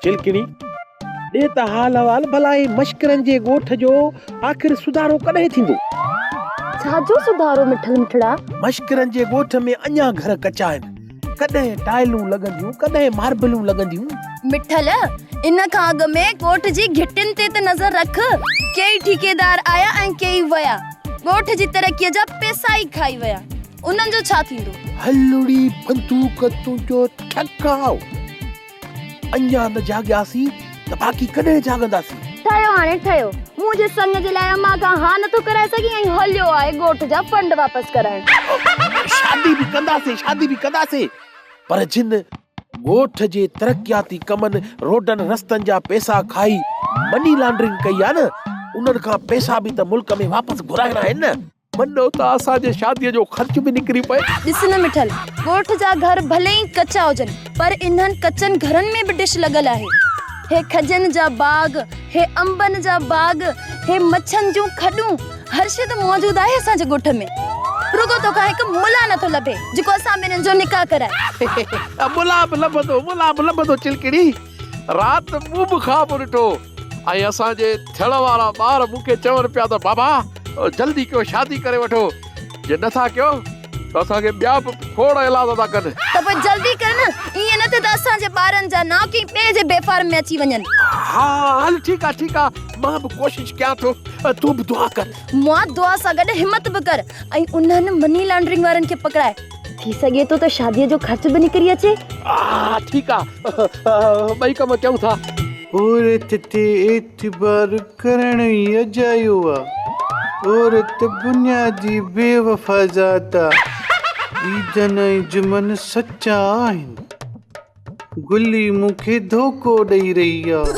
चिलकणी ॾे त हाल अहवाल भला ही मश्करनि जे ॻोठ जो आख़िर सुधारो कॾहिं थींदो? छाजो सुधारो मिठल मिठड़ा? मश्करनि जे ॻोठ में अञा घर कचा आहिनि। कॾहिं टाइलूं लॻंदियूं, कॾहिं मार्बलूं लॻंदियूं। मिठल इन खां अॻ में ॻोठ जी घिटिन ते त नज़र रख। कई ठेकेदार आया ऐं कई वया। ॻोठ जी तरक्कीअ जा पैसा ई खाई वया। उन्हनि जो छा थींदो? हलड़ी बंदूक तुंहिंजो ठकाओ। अञा न जाॻियासीं त बाक़ी कॾहिं जाॻंदासीं? ठहियो हाणे ठहियो। मुंहिंजे संग जे लाइ मां खां हा नथो कराए सघी ऐं हलियो आहे ॻोठ जा फंड वापस कराइण। शादी बि कंदासीं पर जिन ॻोठ जे तरक्याती कमनि रोडनि रस्तनि जा पैसा खाई मनी लॉन्ड्रिंग कई आहे न, उन्हनि खां पैसा बि त मुल्क में वापस घुराइणा आहिनि न। मनो त असांजे शादीअ जो ख़र्च बि निकिरी पए। ॾिस न मिठल, ॻोठ जा घर भले ई कचा हुजनि पर इन्हनि कचनि घरनि में बि डिश लॻल आहे। हे खजनि जा बाग, हे अंबनि जा बाग, हे मच्छनि जूं खॾूं, हर शइ त मौजूद आहे असांजे ॻोठ में। रुगो तो का हिकु मुला नथो लभे जेको असां ॿिन्हिनि जो निकाह कराए। मुला बि लभंदो चिलकड़ी। राति मूं बि ख़्वाब ॾिठो ऐं असांजे थियण वारा ॿार मूंखे चवनि पिया त बाबा जल्दी कयो, शादी करे वठो। जे नथा कयो त असांखे ॿिया बि खोड़ इलाज था कनि। त पोइ जल्दी कर न, ईअं न थिए त असांजे ॿारनि जा नाव कंहिं ॿिए जे बेफार्म में अची वञनि। हा हल ठीकु आहे, मां बि कोशिश कयां थो, तूं बि दुआ कर। मां दुआ सां गॾु हिम्मत बि कर ऐं उन्हनि मनी लॉन्ड्रिंग वारनि खे पकड़ाए। थी सघे थो त शादीअ जो ख़र्च बि निकिरी अचे। हा ठीकु आहे, ॿई कम कयूं था। औरत ते एतबार करण ई अजायो आहे। औरत बुनियादी बेवफा ज़ात आहे। ईदन ऐं जुमन सच्चा आहिनि। गुल्ली मूंखे धोखो ॾेई रही आहे।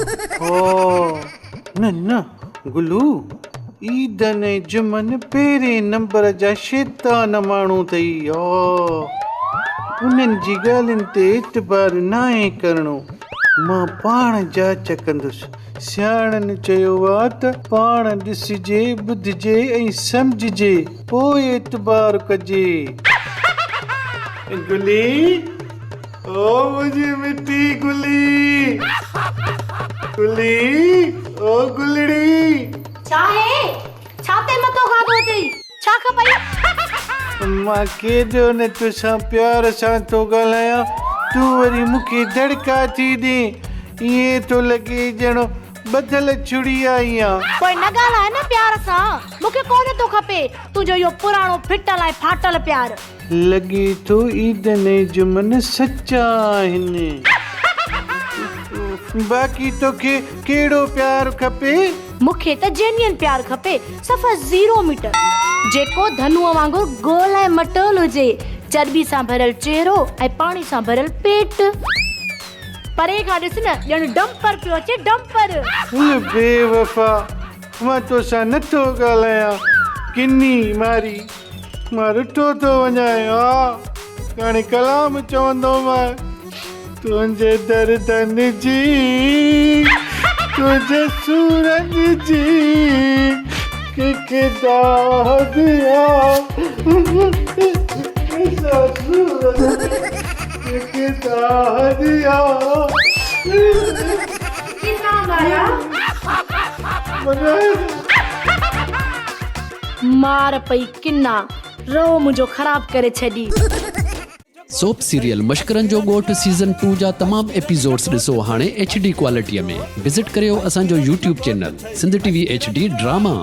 न गुल्लू, ईदन ऐं जुमन पहिरें नंबर जा शैतान माण्हू अथई। उन्हनि जी ॻाल्हियुनि ते एतबार नाहे करणो। मां पाण जांच कंदुसि। सियाणनि चयो आहे त पाण ॾिसिजे, ॿुधिजे ऐं सम्झिजे, पोइ एतबार कजे। गुली, ओ मुंहिंजी मिठी गुली, गुली, ओ गुलड़ी। छा है? छाते मतो खाधो अथई? छा खपई? मां केॾो न तोसां प्यार सां थो ॻाल्हायां, तूं वरी मूंखे धड़का थी ॾे। ईअं थो लॻे ॼणो बदल छुड़ी आई आहे। कोई न ॻाल्हाए न प्यार सां। मूंखे कोन थो खपे तुंहिंजो इहो पुराणो फिटल ऐं फाटल प्यार। लॻे थो ईदन ऐं जुमन सच्चा आहिनि। बाक़ी तोखे कहिड़ो प्यार खपे? मूंखे त जेन्युइन प्यार खपे, सफ़ा 0 मीटर, जेको धनुअ वांगुरु गोल ऐं मटोल हुजे, चर्बी सां भरियल चेहरो ऐं पाणी सां भरियल पेट। परे खां ॾिस न, ॼण डंपर पियो अचे, डंपर। बेवफा, मां तोसां नथो ॻाल्हायां। किनी मारी मां रुठो थो वञां। हाणे कलाम चवंदो मां तुंहिंजे दर्दनि जी, तुंहिंजे सूरनि जी के दाद मार पई किन्ना, रो मुंहिंजो ख़राब करे छॾी। सोप सीरियल मश्करनि जो ॻोठ सीज़न 2 जा तमाम एपिसोड्स ॾिसो हाणे HD क्वालिटीअ में। विज़िट करियो असांजो YouTube channel Sindh TV HD drama.